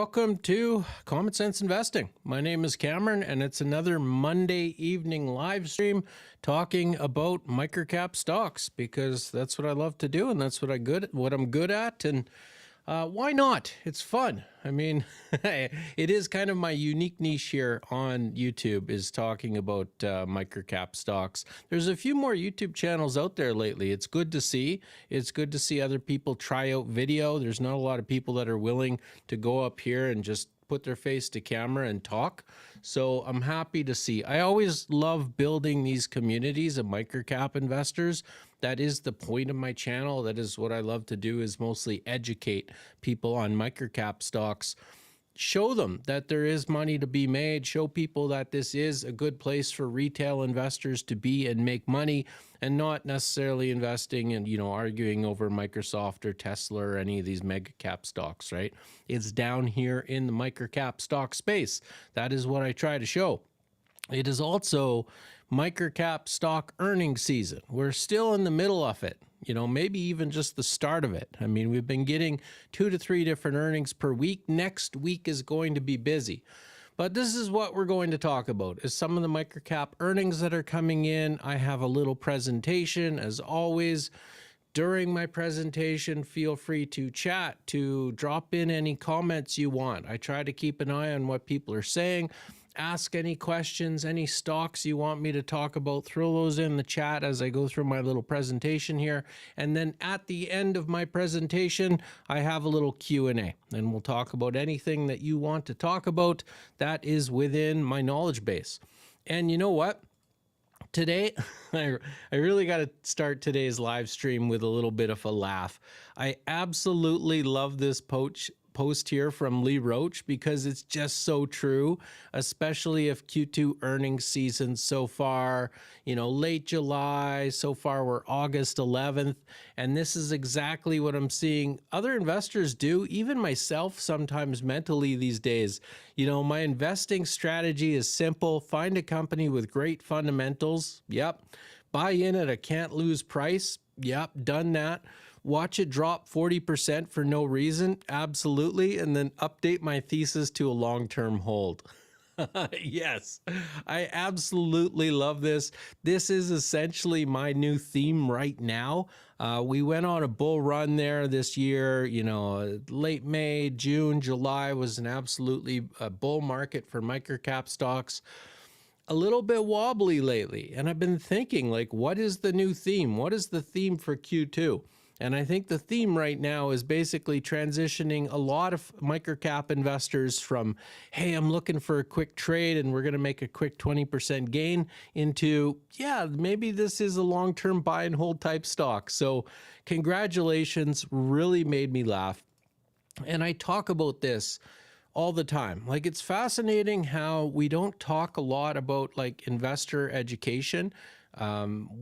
welcome to Common Sense Investing. My name is Cameron, and it's another Monday evening live stream talking about microcap stocks because that's what I love to do, and that's what I'm good at. And why not? It's fun. I mean, it is kind of my unique niche here on YouTube is talking about microcap stocks. There's a few more YouTube channels out there lately. It's good to see. It's good to see other people try out video. There's not a lot of people that are willing to go up here and just put their face to camera and talk. So I'm happy to see. I always love building these communities of microcap investors. That is the point of my channel. That is what I love to do, is mostly educate people on microcap stocks. Show them that there is money to be made. Show people that this is a good place for retail investors to be and make money, and not necessarily investing and, arguing over Microsoft or Tesla or any of these mega cap stocks, right? It's down here in the microcap stock space. That is what I try to show. It is also microcap stock earnings season. We're still in the middle of it, maybe even just the start of it. I mean, we've been getting 2 to 3 different earnings per week. Next week is going to be busy. But this is what we're going to talk about, is some of the microcap earnings that are coming in. I have a little presentation, as always. During my presentation, feel free to chat, to drop in any comments you want. I try to keep an eye on what people are saying. Ask any questions, any stocks you want me to talk about, throw those in the chat as I go through my little presentation here. And then at the end of my presentation, I have a little Q&A, and we'll talk about anything that you want to talk about that is within my knowledge base. And you know what? Today, I really got to start today's live stream with a little bit of a laugh. I absolutely love this post here from Lee Roach because it's just so true, especially if Q2 earnings season so far, late July, so far we're August 11th, and this is exactly what I'm seeing other investors do, even myself sometimes mentally these days. My investing strategy is simple. Find a company with great fundamentals. Yep. Buy in at a can't lose price. Yep. Done that. Watch it drop 40% for no reason. Absolutely. And then update my thesis to a long-term hold. Yes, I absolutely love this. This is essentially my new theme right now. We went on a bull run there this year. Late May, June, July was an absolutely bull market for microcap stocks. A little bit wobbly lately. And I've been thinking, what is the new theme? What is the theme for Q2? And I think the theme right now is basically transitioning a lot of microcap investors from, hey, I'm looking for a quick trade and we're going to make a quick 20% gain, into, yeah, maybe this is a long-term buy and hold type stock. So congratulations, really made me laugh. And I talk about this all the time. It's fascinating how we don't talk a lot about investor education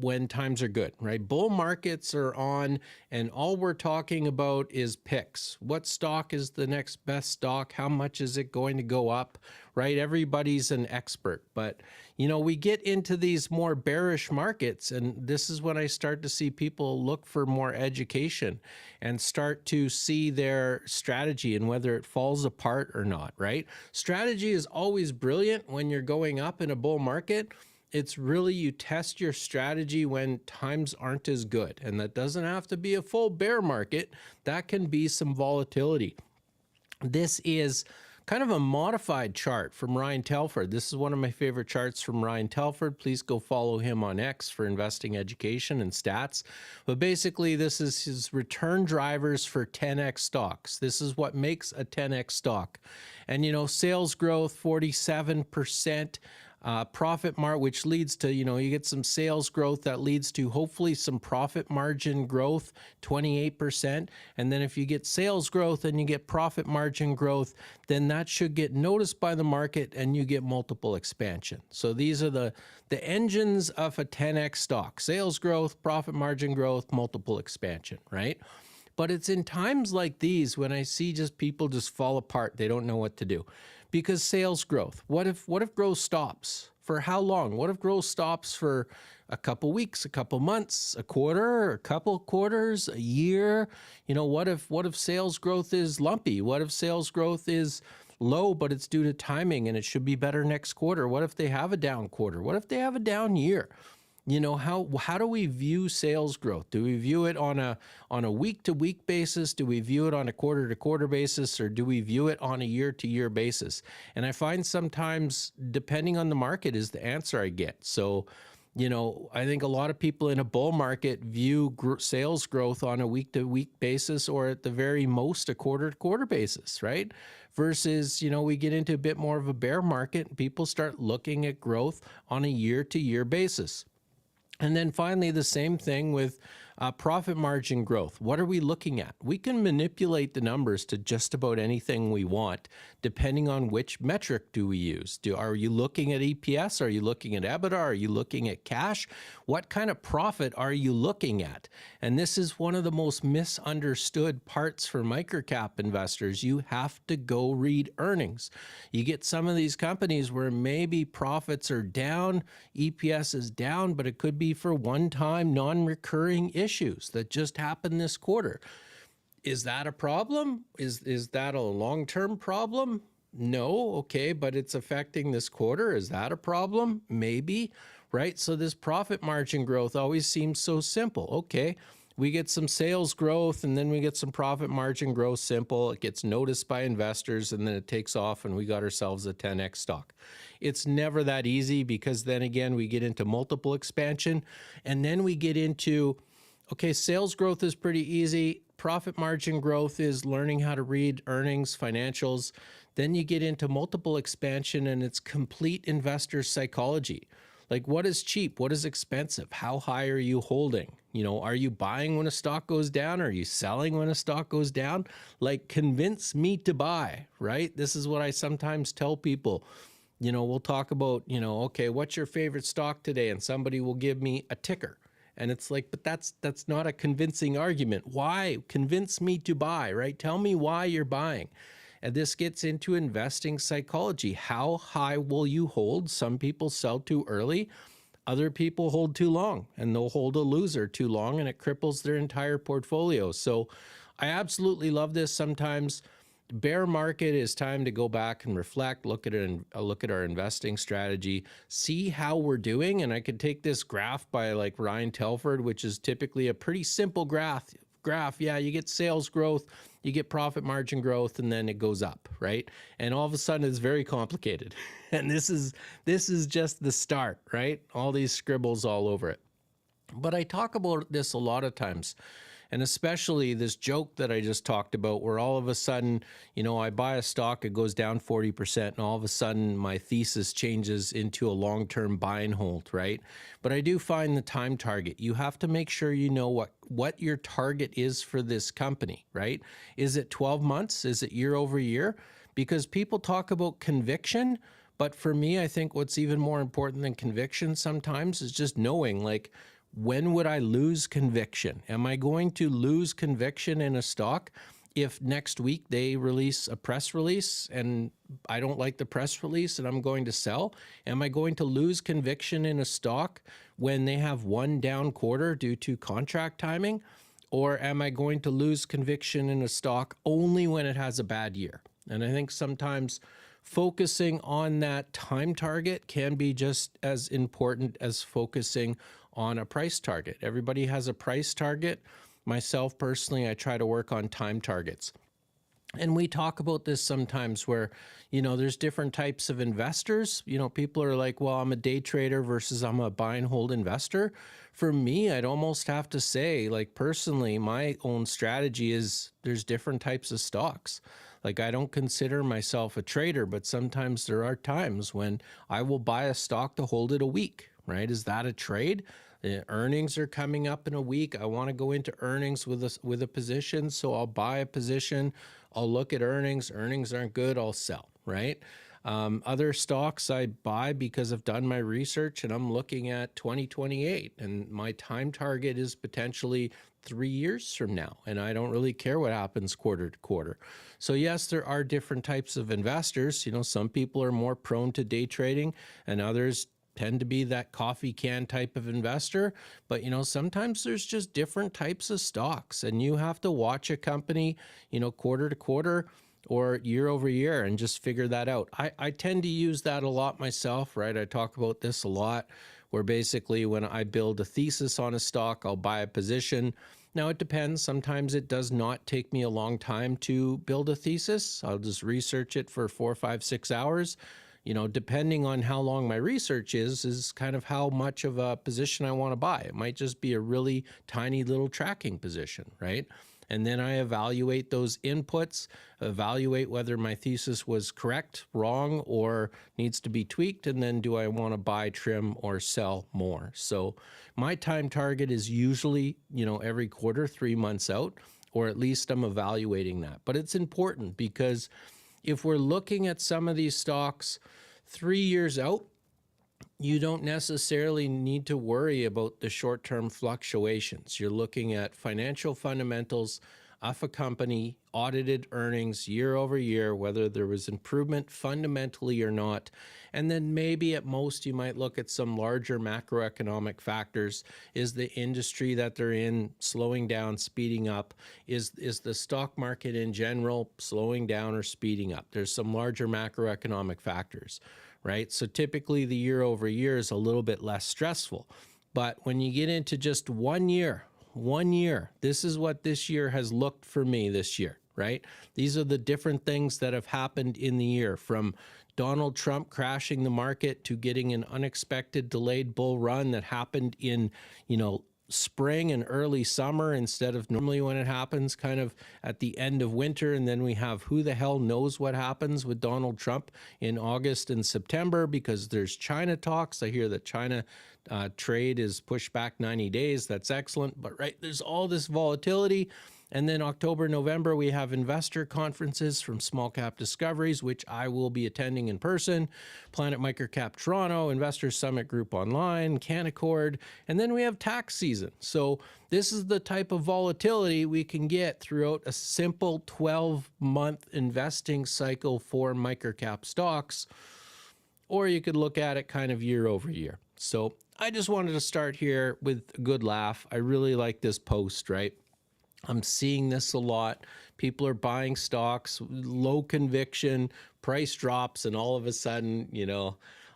when times are good, right? Bull markets are on, and all we're talking about is picks. What stock is the next best stock? How much is it going to go up, right? Everybody's an expert. But, we get into these more bearish markets, and this is when I start to see people look for more education and start to see their strategy and whether it falls apart or not, right? Strategy is always brilliant when you're going up in a bull market. It's really, you test your strategy when times aren't as good. And that doesn't have to be a full bear market. That can be some volatility. This is kind of a modified chart from Ryan Telford. This is one of my favorite charts from Ryan Telford. Please go follow him on X for investing education and stats. But basically, this is his return drivers for 10x stocks. This is what makes a 10x stock. And, sales growth, 47%. Profit margin, which leads to, you get some sales growth that leads to hopefully some profit margin growth, 28%. And then if you get sales growth and you get profit margin growth, then that should get noticed by the market and you get multiple expansion. So these are the engines of a 10x stock: sales growth, profit margin growth, multiple expansion, right? But it's in times like these when I see just people just fall apart. They don't know what to do. Because sales growth, what if growth stops for how long? What if growth stops for a couple weeks, a couple months, a quarter, a couple quarters, a year? What if sales growth is lumpy? What if sales growth is low, but it's due to timing and it should be better next quarter? What if they have a down quarter? What if they have a down year? How do we view sales growth? Do we view it on a week-to-week basis? Do we view it on a quarter-to-quarter basis? Or do we view it on a year-to-year basis? And I find sometimes, depending on the market, is the answer I get. So, I think a lot of people in a bull market view sales growth on a week-to-week basis, or at the very most a quarter-to-quarter basis, right? Versus, we get into a bit more of a bear market and people start looking at growth on a year-to-year basis. And then finally, the same thing with profit margin growth. What are we looking at? We can manipulate the numbers to just about anything we want, depending on which metric do we use. Are you looking at EPS? Are you looking at EBITDA? Are you looking at cash? What kind of profit are you looking at? And this is one of the most misunderstood parts for microcap investors. You have to go read earnings. You get some of these companies where maybe profits are down, EPS is down, but it could be for one-time non-recurring issues that just happened this quarter. Is that a problem? Is that a long-term problem? No. Okay, but it's affecting this quarter. Is that a problem? Maybe, right? So this profit margin growth always seems so simple. Okay, we get some sales growth and then we get some profit margin growth. Simple. It gets noticed by investors and then it takes off and we got ourselves a 10x stock. It's never that easy, because then again, we get into multiple expansion and then we get into, okay, sales growth is pretty easy. Profit margin growth is learning how to read earnings, financials. Then you get into multiple expansion and it's complete investor psychology. Like, what is cheap? What is expensive? How high are you holding? Are you buying when a stock goes down? Are you selling when a stock goes down? Like, convince me to buy, right? This is what I sometimes tell people. We'll talk about, okay, what's your favorite stock today? And somebody will give me a ticker. And it's like, but that's not a convincing argument. Why? Convince me to buy, right? Tell me why you're buying. And this gets into investing psychology. How high will you hold? Some people sell too early. Other people hold too long, and they'll hold a loser too long, and it cripples their entire portfolio. So I absolutely love this. Sometimes bear market is time to go back and reflect, look at our investing strategy, see how we're doing. And I could take this graph by like Ryan Telford, which is typically a pretty simple graph. Yeah, you get sales growth, you get profit margin growth, and then it goes up, right? And all of a sudden it's very complicated. And this is just the start, right? All these scribbles all over it. But I talk about this a lot of times. And especially this joke that I just talked about, where all of a sudden, I buy a stock, it goes down 40%, and all of a sudden my thesis changes into a long-term buy and hold, right? But I do find the time target. You have to make sure you know what your target is for this company, right? Is it 12 months? Is it year over year? Because people talk about conviction, but for me, I think what's even more important than conviction sometimes is just knowing, like, when would I lose conviction? Am I going to lose conviction in a stock if next week they release a press release and I don't like the press release and I'm going to sell? Am I going to lose conviction in a stock when they have one down quarter due to contract timing? Or am I going to lose conviction in a stock only when it has a bad year? And I think sometimes focusing on that time target can be just as important as focusing on a price target. Everybody has a price target. Myself personally, I try to work on time targets. And we talk about this sometimes where, there's different types of investors. People are like, well, I'm a day trader versus I'm a buy and hold investor. For me, I'd almost have to say, like, personally, my own strategy is there's different types of stocks. Like, I don't consider myself a trader, but sometimes there are times when I will buy a stock to hold it a week, right? Is that a trade? The earnings are coming up in a week. I want to go into earnings with a position, so I'll buy a position. I'll look at earnings. Earnings aren't good, I'll sell, right? Other stocks I buy because I've done my research and I'm looking at 2028, and my time target is potentially 3 years from now, and I don't really care what happens quarter to quarter. So yes, there are different types of investors. Some people are more prone to day trading and others tend to be that coffee can type of investor, but sometimes there's just different types of stocks, and you have to watch a company, quarter to quarter or year over year and just figure that out. I tend to use that a lot myself, right? I talk about this a lot, where basically when I build a thesis on a stock, I'll buy a position. Now, it depends. Sometimes it does not take me a long time to build a thesis. I'll just research it for 4, 5, 6 hours. Depending on how long my research is kind of how much of a position I want to buy. It might just be a really tiny little tracking position, right? And then I evaluate those inputs, evaluate whether my thesis was correct, wrong, or needs to be tweaked, and then do I want to buy, trim, or sell more? So my time target is usually, every quarter, 3 months out, or at least I'm evaluating that. But it's important because if we're looking at some of these stocks 3 years out, you don't necessarily need to worry about the short-term fluctuations. You're looking at financial fundamentals of a company, audited earnings year over year, whether there was improvement fundamentally or not. And then maybe at most you might look at some larger macroeconomic factors. Is the industry that they're in slowing down, speeding up? Is the stock market in general slowing down or speeding up? There's some larger macroeconomic factors, right? So typically the year over year is a little bit less stressful. But when you get into just 1 year, this is what this year has looked for me this year, right? These are the different things that have happened in the year, from Donald Trump crashing the market to getting an unexpected delayed bull run that happened in, spring and early summer instead of normally when it happens kind of at the end of winter. And then we have who the hell knows what happens with Donald Trump in August and September, because there's China talks. I hear that China trade is pushed back 90 days. That's excellent. But right, there's all this volatility. And then October, November, we have investor conferences from Small Cap Discoveries, which I will be attending in person, Planet Microcap Toronto, Investor Summit Group Online, Canaccord, and then we have tax season. So this is the type of volatility we can get throughout a simple 12-month investing cycle for microcap stocks, or you could look at it kind of year over year. So I just wanted to start here with a good laugh. I really like this post, right? I'm seeing this a lot. People are buying stocks, low conviction, price drops, and all of a sudden,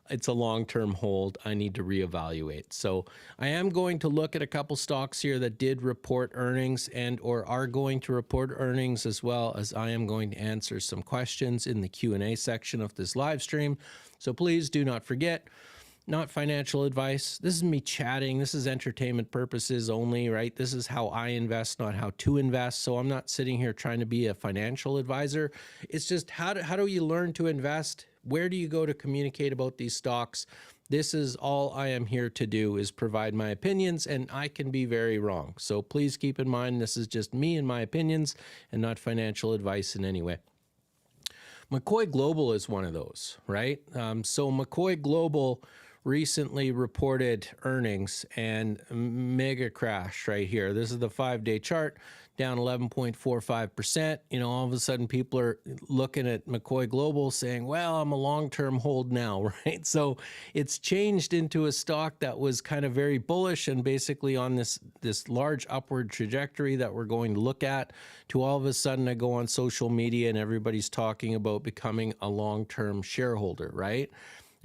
it's a long-term hold. I need to reevaluate. So I am going to look at a couple stocks here that did report earnings and or are going to report earnings, as well as I am going to answer some questions in the Q&A section of this live stream. So please do not forget, not financial advice. This is me chatting. This is entertainment purposes only, right? This is how I invest, not how to invest. So I'm not sitting here trying to be a financial advisor. It's just how do you learn to invest? Where do you go to communicate about these stocks? This is all I am here to do, is provide my opinions, and I can be very wrong. So please keep in mind, this is just me and my opinions and not financial advice in any way. McCoy Global is one of those, right? So McCoy Global recently reported earnings and mega crash right here. This is the 5-day chart, down 11.45%. All of a sudden people are looking at McCoy Global saying, well, I'm a long-term hold now, right? So it's changed into a stock that was kind of very bullish and basically on this large upward trajectory that we're going to look at, to all of a sudden I go on social media and everybody's talking about becoming a long-term shareholder, right?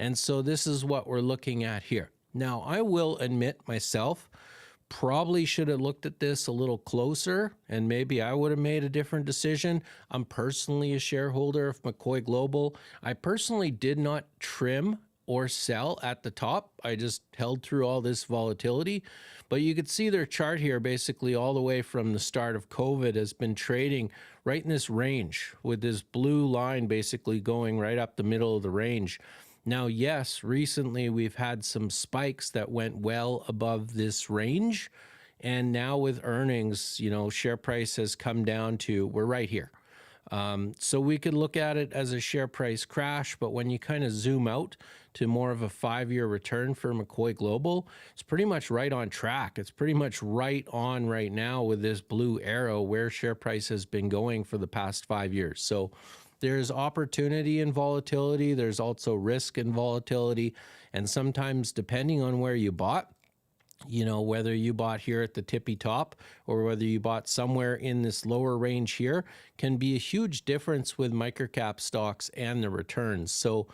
And so this is what we're looking at here. Now, I will admit myself, probably should have looked at this a little closer, and maybe I would have made a different decision. I'm personally a shareholder of McCoy Global. I personally did not trim or sell at the top. I just held through all this volatility. But you could see their chart here, basically all the way from the start of COVID has been trading right in this range, with this blue line basically going right up the middle of the range. Now, yes, recently we've had some spikes that went well above this range. And now with earnings, share price has come down to, we're right here. So we could look at it as a share price crash, but when you kind of zoom out to more of a 5-year return for McCoy Global, it's pretty much right on track. It's pretty much right on right now with this blue arrow where share price has been going for the past 5 years. So there's opportunity in volatility. There's also risk in volatility. And sometimes, depending on where you bought, whether you bought here at the tippy top or whether you bought somewhere in this lower range here, can be a huge difference with microcap stocks and the returns. So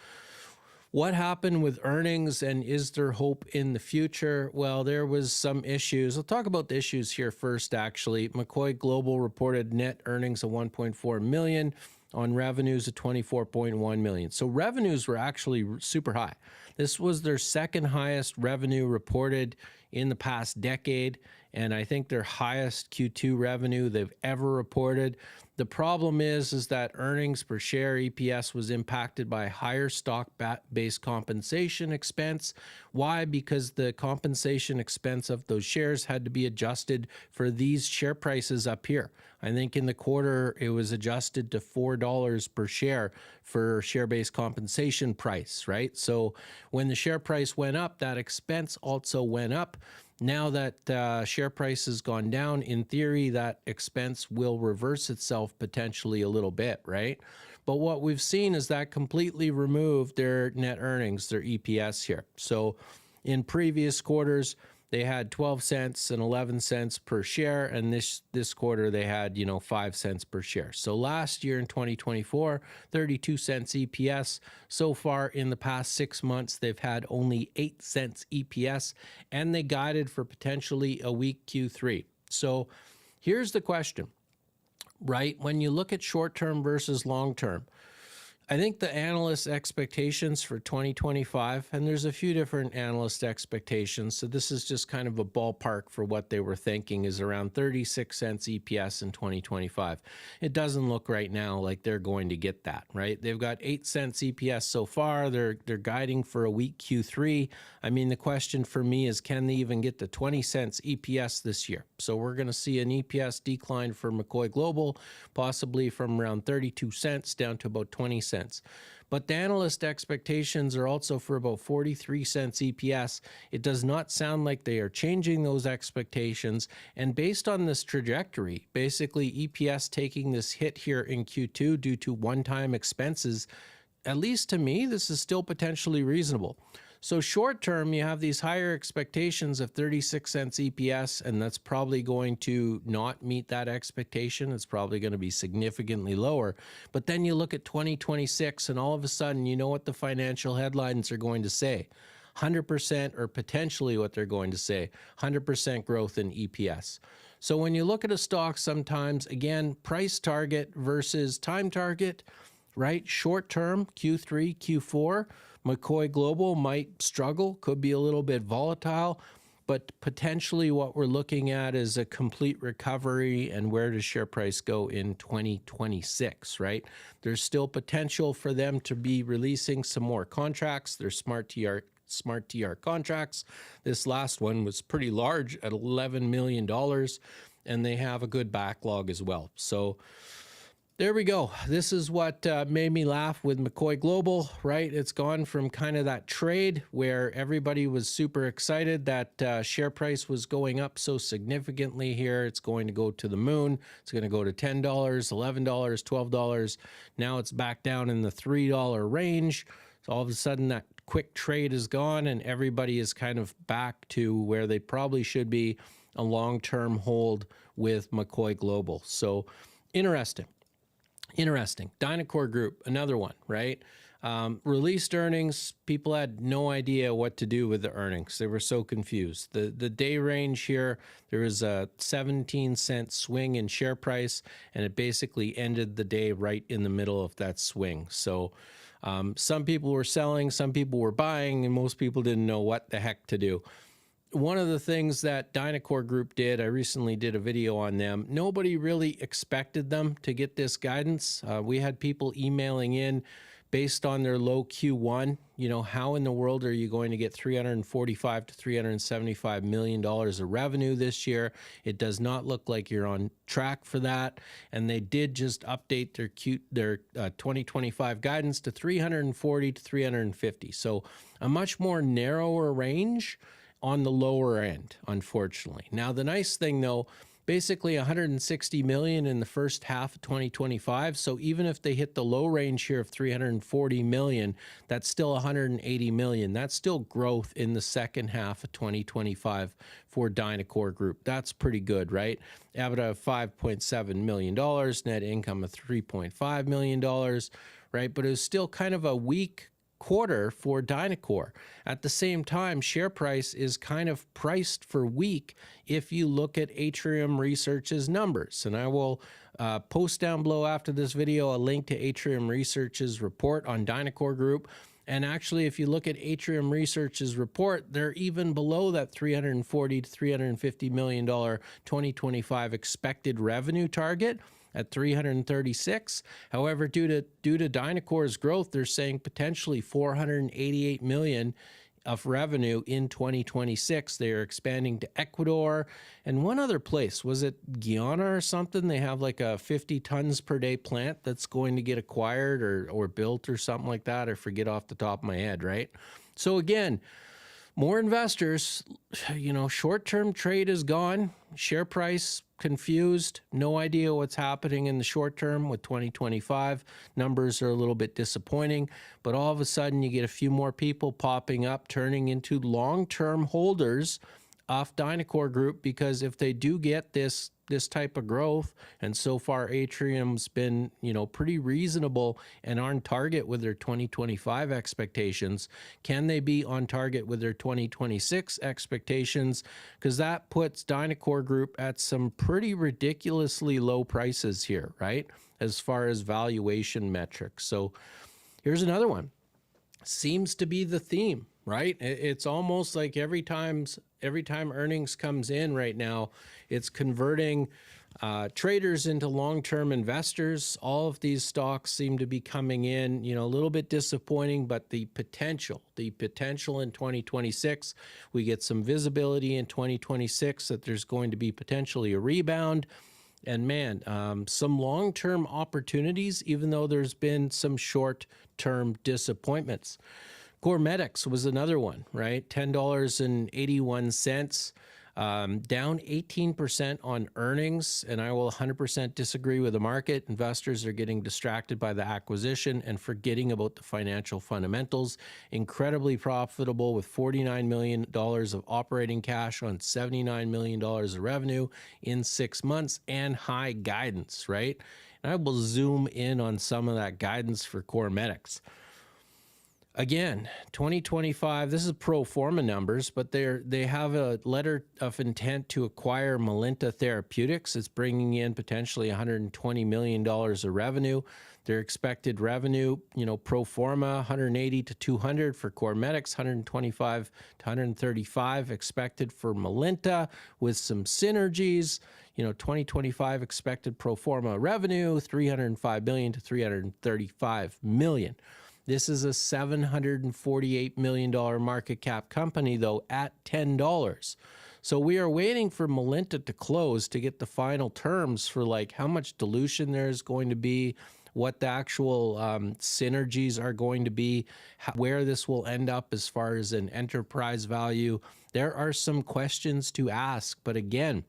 what happened with earnings, and is there hope in the future? Well, there was some issues. I'll talk about the issues here first, actually. McCoy Global reported net earnings of 1.4 million on revenues of 24.1 million. So revenues were actually super high. This was their second highest revenue reported in the past decade, and I think their highest Q2 revenue they've ever reported. The problem is that earnings per share, EPS, was impacted by higher stock-based compensation expense. Why? Because the compensation expense of those shares had to be adjusted for these share prices up here. I think in the quarter, it was adjusted to $4 per share for share-based compensation price, right? So when the share price went up, that expense also went up. Now that share price has gone down, in theory, that expense will reverse itself potentially a little bit, right? But what we've seen is that completely removed their net earnings, their EPS here. So in previous quarters, they had 12 cents and 11 cents per share, and this quarter they had 5 cents per share. So last year in 2024, 32 cents EPS. So far in the past 6 months, they've had only 8 cents EPS, and they guided for potentially a weak Q3. So here's the question, right? When you look at short-term versus long-term, I think the analyst expectations for 2025, and there's a few different analyst expectations, so this is just kind of a ballpark for what they were thinking, is around 36 cents EPS in 2025. It doesn't look right now like they're going to get that, right? They've got 8 cents EPS so far. They're guiding for a weak Q3. I mean, the question for me is, can they even get to 20 cents EPS this year? So we're going to see an EPS decline for McCoy Global, possibly from around 32 cents down to about 20 cents. But the analyst expectations are also for about 43 cents EPS. It does not sound like they are changing those expectations. And based on this trajectory, basically EPS taking this hit here in Q2 due to one-time expenses, at least to me, this is still potentially reasonable. So short term, you have these higher expectations of 36 cents EPS, and that's probably going to not meet that expectation. It's probably going to be significantly lower. But then you look at 2026, and all of a sudden, you know what the financial headlines are going to say. 100%, or potentially what they're going to say, 100% growth in EPS. So when you look at a stock sometimes, again, price target versus time target, right? Short term, Q3, Q4, McCoy Global might struggle, could be a little bit volatile, but potentially what we're looking at is a complete recovery, and where does share price go in 2026, right? There's still potential for them to be releasing some more contracts. They're smart TR contracts. This last one was pretty large at $11 million, and they have a good backlog as well. So there we go. This is what made me laugh with McCoy Global, right? It's gone from kind of that trade where everybody was super excited that share price was going up so significantly here. It's going to go to the moon. It's going to go to $10, $11, $12. Now it's back down in the $3 range. So all of a sudden that quick trade is gone, and everybody is kind of back to where they probably should be, a long-term hold with McCoy Global. So interesting. Dynacor Group, another one, right? Released earnings. People had no idea what to do with the earnings. They were so confused. The day range here, there was a 17-cent swing in share price, and it basically ended the day right in the middle of that swing. So some people were selling, some people were buying, and most people didn't know what the heck to do. One of the things that Dynacor Group did, I recently did a video on them. Nobody really expected them to get this guidance. We had people emailing in based on their low Q1. How in the world are you going to get $345 to $375 million of revenue this year? It does not look like you're on track for that. And they did just update their 2025 guidance to 340 to 350. So a much more narrower range on the lower end, unfortunately. Now, the nice thing, though, basically 160 million in the first half of 2025. So even if they hit the low range here of 340 million, that's still 180 million. That's still growth in the second half of 2025 for Dynacor Group. That's pretty good, right? EBITDA of $5.7 million, net income of $3.5 million, right? But it was still kind of a weak quarter for Dynacor. At the same time, share price is kind of priced for weak if you look at Atrium Research's numbers. And I will post down below after this video a link to Atrium Research's report on Dynacor Group. And actually, if you look at Atrium Research's report, they're even below that $340 to $350 million 2025 expected revenue target at 336. However, due to Dynacor's growth, they're saying potentially 488 million of revenue in 2026. They are expanding to Ecuador and one other place. Was it Guyana or something? They have like a 50 tons per day plant that's going to get acquired or built or something like that. I forget off the top of my head, right? So again, more investors, short-term trade is gone. Share price confused. No idea what's happening in the short term with 2025. Numbers are a little bit disappointing, but all of a sudden you get a few more people popping up, turning into long-term holders off Dynacor Group, because if they do get this type of growth, and so far Atrium's been, pretty reasonable and on target with their 2025 expectations, can they be on target with their 2026 expectations? Because that puts Dynacor Group at some pretty ridiculously low prices here, right? As far as valuation metrics. So here's another one. Seems to be the theme, right? It's almost like every time earnings comes in right now, it's converting traders into long-term investors. All of these stocks seem to be coming in, a little bit disappointing, but the potential in 2026, we get some visibility in 2026 that there's going to be potentially a rebound. And man, some long-term opportunities, even though there's been some short-term disappointments. CorMedix was another one, right? $10.81, down 18% on earnings, and I will 100% disagree with the market. Investors are getting distracted by the acquisition and forgetting about the financial fundamentals. Incredibly profitable with $49 million of operating cash on $79 million of revenue in 6 months, and high guidance, right? And I will zoom in on some of that guidance for CorMedix. Again, 2025, this is pro forma numbers, but they have a letter of intent to acquire Melinta Therapeutics. It's bringing in potentially $120 million of revenue. Their expected revenue, pro forma, 180 to 200 for CorMedix, 125 to 135 expected for Melinta, with some synergies. 2025 expected pro forma revenue, 305 million to 335 million. This is a $748 million market cap company, though, at $10. So we are waiting for Melinta to close to get the final terms for like how much dilution there's going to be, what the actual synergies are going to be, where this will end up as far as an enterprise value. There are some questions to ask, but again,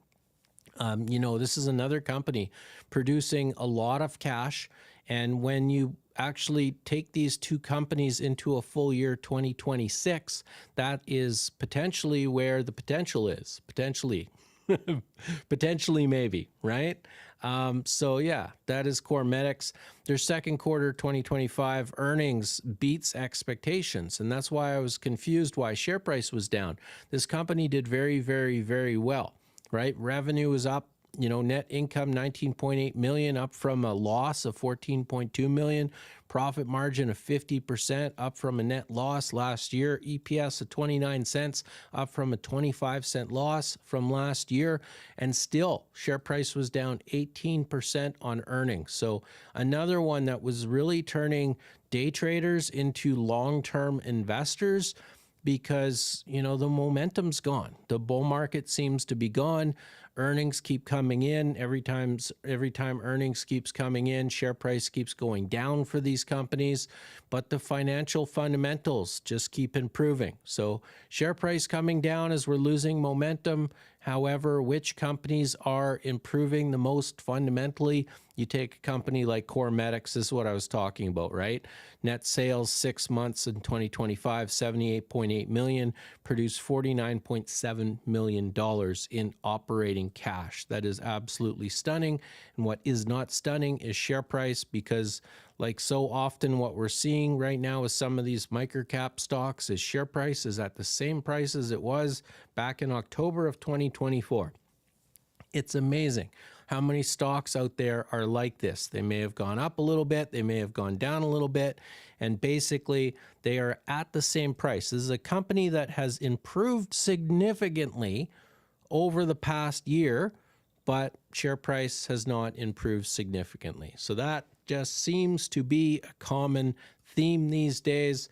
this is another company producing a lot of cash, and when you actually take these two companies into a full year 2026, that is potentially where the potential is. Potentially maybe, right? So yeah, that is CorMedix. Their second quarter 2025 earnings beats expectations, and that's why I was confused why share price was down. This company did very, very, very well, right? Revenue is up. Net income 19.8 million, up from a loss of 14.2 million. Profit margin of 50%, up from a net loss last year. EPS of 29 cents, up from a 25-cent loss from last year. And still, share price was down 18% on earnings. So another one that was really turning day traders into long-term investors, because, the momentum's gone. The bull market seems to be gone. Earnings keep coming in. Every time earnings keeps coming in, share price keeps going down for these companies, but the financial fundamentals just keep improving. So share price coming down as we're losing momentum. However, which companies are improving the most fundamentally? You take a company like CorMedix, this is what I was talking about, right? Net sales 6 months in 2025, $78.8 million, produced $49.7 million in operating cash. That is absolutely stunning. And what is not stunning is share price, because like so often what we're seeing right now with some of these microcap stocks is share price is at the same price as it was back in October of 2024. It's amazing how many stocks out there are like this. They may have gone up a little bit, they may have gone down a little bit, and basically they are at the same price. This is a company that has improved significantly over the past year, but share price has not improved significantly. So that just seems to be a common theme these days.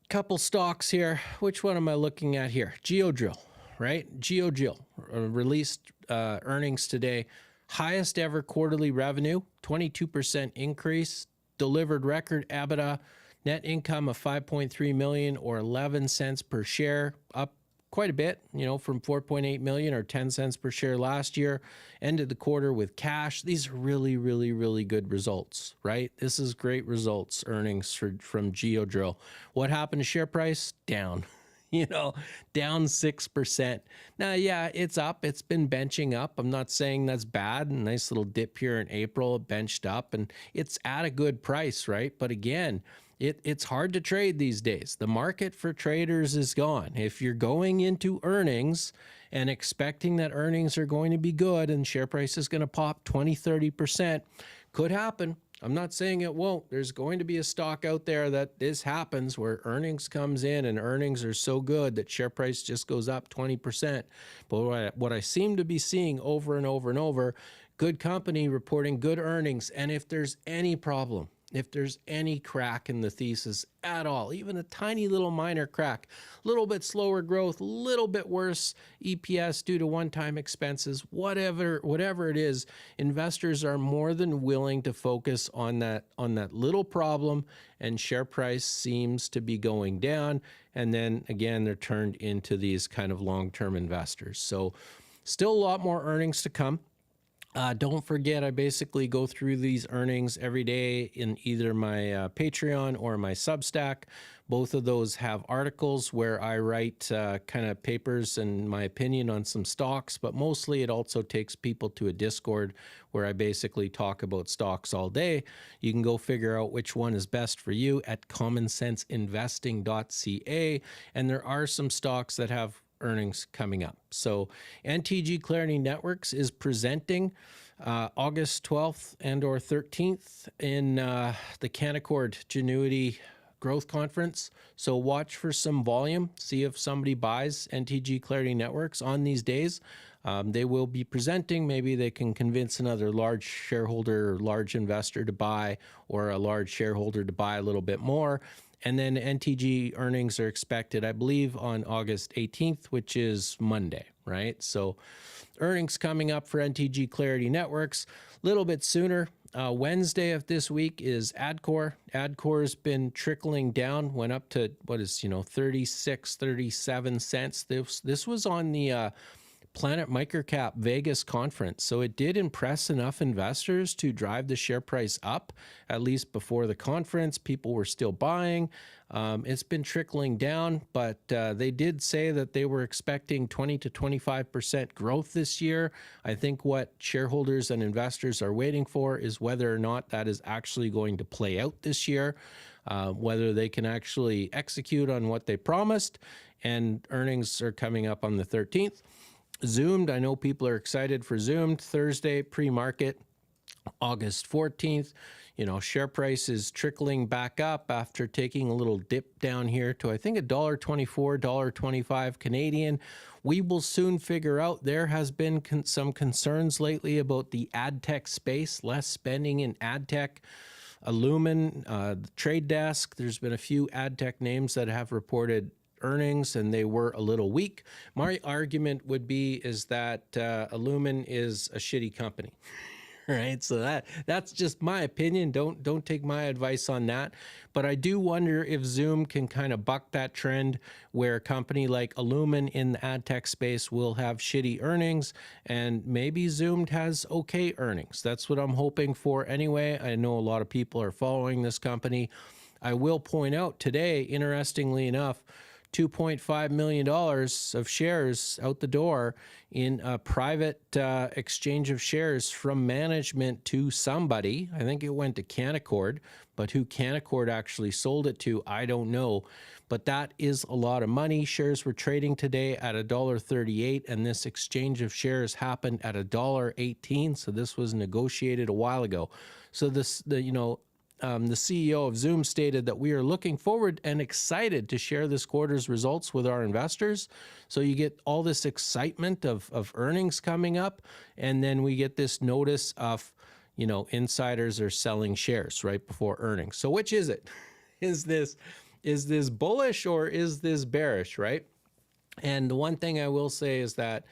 Couple stocks here. Which one am I looking at here? Geodrill, right? Geodrill released earnings today. Highest ever quarterly revenue, 22% increase, delivered record EBITDA, net income of $5.3 million or 11 cents per share, up quite a bit, from 4.8 million or 10 cents per share last year. Ended the quarter with cash. These are really, really, really good results, right? This is great results, earnings from Geodrill. What happened to share price? Down. Down 6%. Now, yeah, it's up. It's been benching up. I'm not saying that's bad. A nice little dip here in April, benched up, and it's at a good price, right? But again, it's hard to trade these days. The market for traders is gone. If you're going into earnings and expecting that earnings are going to be good and share price is going to pop 20, 30%, could happen. I'm not saying it won't. There's going to be a stock out there that this happens where earnings comes in and earnings are so good that share price just goes up 20%. But what I seem to be seeing over and over and over, good company reporting good earnings. And if there's any problem, if there's any crack in the thesis at all, even a tiny little minor crack, a little bit slower growth, a little bit worse EPS due to one-time expenses, whatever it is, investors are more than willing to focus on that little problem, and share price seems to be going down. And then again, they're turned into these kind of long-term investors. So still a lot more earnings to come. Don't forget, I basically go through these earnings every day in either my Patreon or my Substack. Both of those have articles where I write kind of papers and my opinion on some stocks, but mostly it also takes people to a Discord where I basically talk about stocks all day. You can go figure out which one is best for you at commonsenseinvesting.ca, and there are some stocks that have earnings coming up. So NTG Clarity Networks is presenting August 12th and or 13th in the Canaccord Genuity Growth Conference. So watch for some volume, see if somebody buys NTG Clarity Networks on these days. They will be presenting. Maybe they can convince another large shareholder or large investor to buy, or a large shareholder to buy a little bit more. And then NTG earnings are expected, I believe, on August 18th, which is Monday, right? So earnings coming up for NTG Clarity Networks a little bit sooner. Wednesday of this week is Adcore. Adcore's been trickling down, went up to 36, 37 cents. This was on the Planet Microcap Vegas conference. So it did impress enough investors to drive the share price up, at least before the conference. People were still buying. It's been trickling down, but they did say that they were expecting 20 to 25% growth this year. I think what shareholders and investors are waiting for is whether or not that is actually going to play out this year, whether they can actually execute on what they promised. And earnings are coming up on the 13th. Zoomed, I know people are excited for Zoomed. Thursday, pre-market, August 14th. Share price is trickling back up after taking a little dip down here to, I think, $1.24, $1.25 Canadian. We will soon figure out. There has been some concerns lately about the ad tech space, less spending in ad tech. Illumin, the Trade Desk, there's been a few ad tech names that have reported earnings and they were a little weak. My argument would be is that Illumin is a shitty company. Right, so that's just my opinion. Don't take my advice on that. But I do wonder if Zoom can kind of buck that trend where a company like Illumin in the ad tech space will have shitty earnings, and maybe Zoom has okay earnings. That's what I'm hoping for anyway. I know a lot of people are following this company. I will point out today, interestingly enough, $2.5 million of shares out the door in a private exchange of shares from management to somebody. I think it went to Canaccord, but who Canaccord actually sold it to, I don't know. But that is a lot of money. Shares were trading today at $1.38, and this exchange of shares happened at $1.18. So this was negotiated a while ago. So the CEO of Zoom stated that we are looking forward and excited to share this quarter's results with our investors. So you get all this excitement of earnings coming up, and then we get this notice of, insiders are selling shares right before earnings. So which is it? Is this bullish or is this bearish, right? And the one thing I will say is that,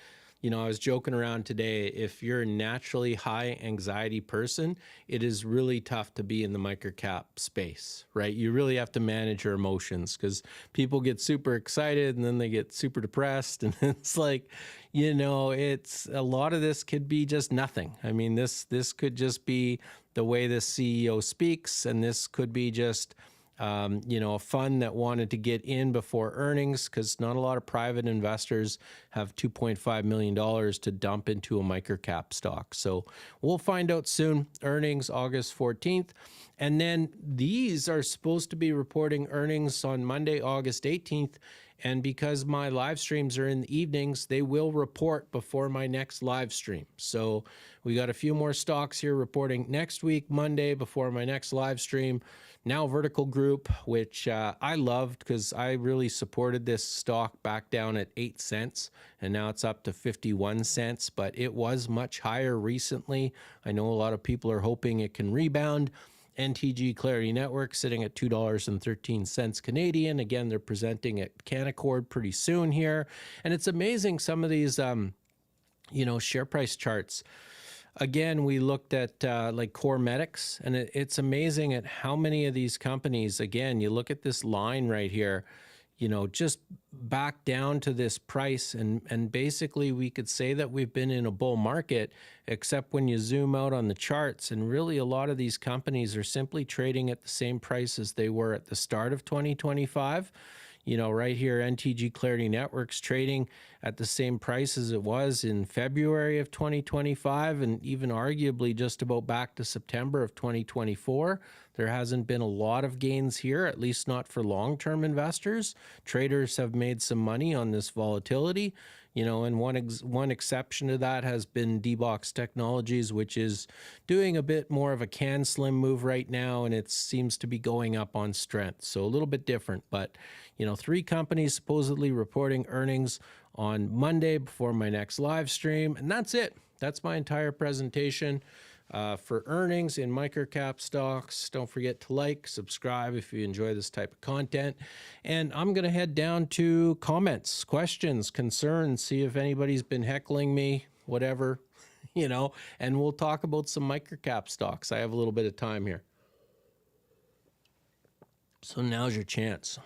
I was joking around today, if you're a naturally high anxiety person, it is really tough to be in the microcap space, right? You really have to manage your emotions because people get super excited and then they get super depressed. And it's like, it's a lot of this could be just nothing. I mean, this could just be the way the CEO speaks, and this could be just a fund that wanted to get in before earnings because not a lot of private investors have $2.5 million to dump into a microcap stock. So we'll find out soon. Earnings August 14th. And then these are supposed to be reporting earnings on Monday, August 18th. And because my live streams are in the evenings, they will report before my next live stream. So we got a few more stocks here reporting next week, Monday, before my next live stream. Now Vertical Group, which I loved because I really supported this stock back down at 8 cents, and now it's up to 51 cents, but it was much higher recently. I know a lot of people are hoping it can rebound. NTG Clarity Network sitting at $2.13 Canadian. Again, they're presenting at Canaccord pretty soon here. And it's amazing some of these, share price charts. Again, we looked at like Core Medics, and it's amazing at how many of these companies, again, you look at this line right here, just back down to this price. And basically we could say that we've been in a bull market, except when you zoom out on the charts. And really a lot of these companies are simply trading at the same price as they were at the start of 2025. Right here, NTG Clarity Networks trading at the same price as it was in February of 2025, and even arguably just about back to September of 2024. There hasn't been a lot of gains here, at least not for long-term investors. Traders have made some money on this volatility. And one exception to that has been D-Box Technologies, which is doing a bit more of a can slim move right now, and it seems to be going up on strength. So a little bit different, but 3 companies supposedly reporting earnings on Monday before my next live stream, and that's it. That's my entire presentation for earnings in microcap stocks. Don't forget to like, subscribe if you enjoy this type of content. And I'm going to head down to comments, questions, concerns, see if anybody's been heckling me, whatever, and we'll talk about some microcap stocks. I have a little bit of time here. So now's your chance.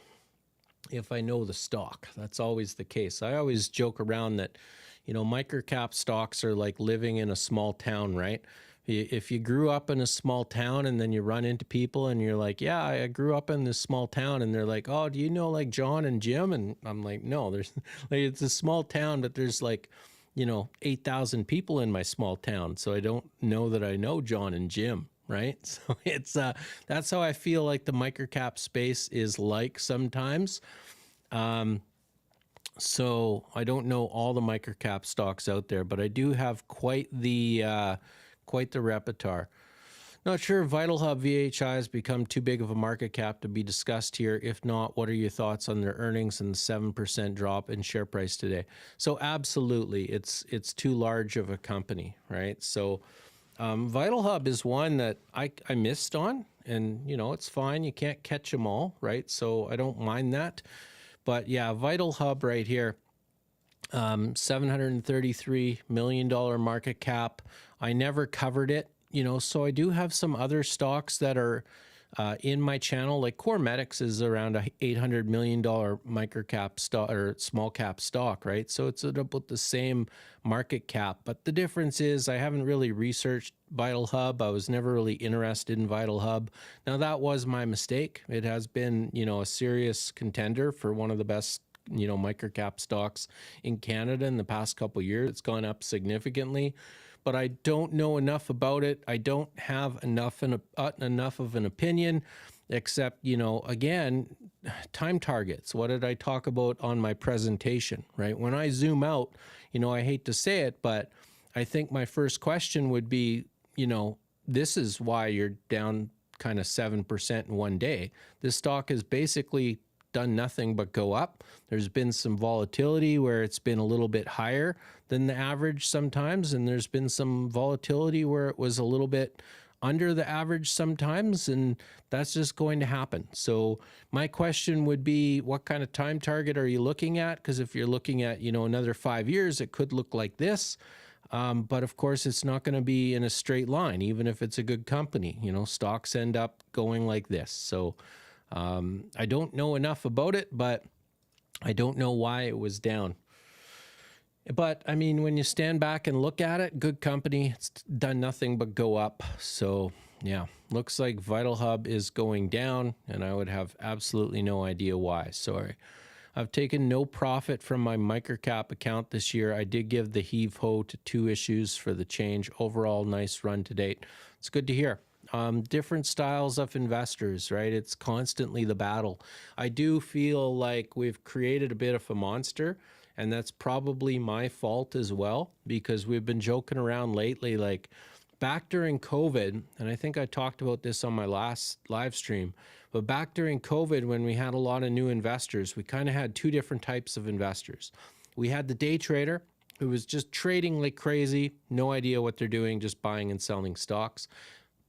If I know the stock, that's always the case. I always joke around that, microcap stocks are like living in a small town, right? If you grew up in a small town and then you run into people and you're like, yeah, I grew up in this small town, and they're like, oh, do you know like John and Jim? And I'm like, no, there's like, it's a small town, but there's like, 8,000 people in my small town. So I don't know that I know John and Jim. Right. So it's that's how I feel like the microcap space is like sometimes. So I don't know all the microcap stocks out there, but I do have quite the repertoire. Not sure if VitalHub VHI has become too big of a market cap to be discussed here. If not, what are your thoughts on their earnings and the 7% drop in share price today? So absolutely, it's too large of a company, right? So VitalHub is one that I missed on, and it's fine. You can't catch them all, right? So I don't mind that. But yeah, Vital Hub right here, $733 million market cap. I never covered it, so I do have some other stocks that are in my channel. Like CorMedix is around a $800 million microcap stock or small cap stock, right? So it's at about the same market cap. But the difference is I haven't really researched Vital Hub. I was never really interested in Vital Hub. Now that was my mistake. It has been, a serious contender for one of the best microcap stocks in Canada in the past couple of years. It's gone up significantly, but I don't know enough about it. I don't have enough of an opinion, except, again, time targets. What did I talk about on my presentation, right? When I zoom out, I hate to say it, but I think my first question would be, this is why you're down kind of 7% in one day. This stock has basically done nothing but go up. There's been some volatility where it's been a little bit higher than the average sometimes, and there's been some volatility where it was a little bit under the average sometimes, and that's just going to happen. So my question would be, what kind of time target are you looking at? Because if you're looking at, another 5 years, it could look like this. But of course, it's not going to be in a straight line, even if it's a good company. Stocks end up going like this. So I don't know enough about it, but I don't know why it was down. But I mean, when you stand back and look at it, good company, it's done nothing but go up. So yeah, looks like Vital Hub is going down, and I would have absolutely no idea why. Sorry. I've taken no profit from my microcap account this year. I did give the heave ho to 2 issues for the change. Overall, nice run to date. It's good to hear. Different styles of investors, right? It's constantly the battle. I do feel like we've created a bit of a monster, and that's probably my fault as well, because we've been joking around lately, like back during COVID, and I think I talked about this on my last live stream, but back during COVID, when we had a lot of new investors, we kind of had 2 different types of investors. We had the day trader who was just trading like crazy, no idea what they're doing, just buying and selling stocks,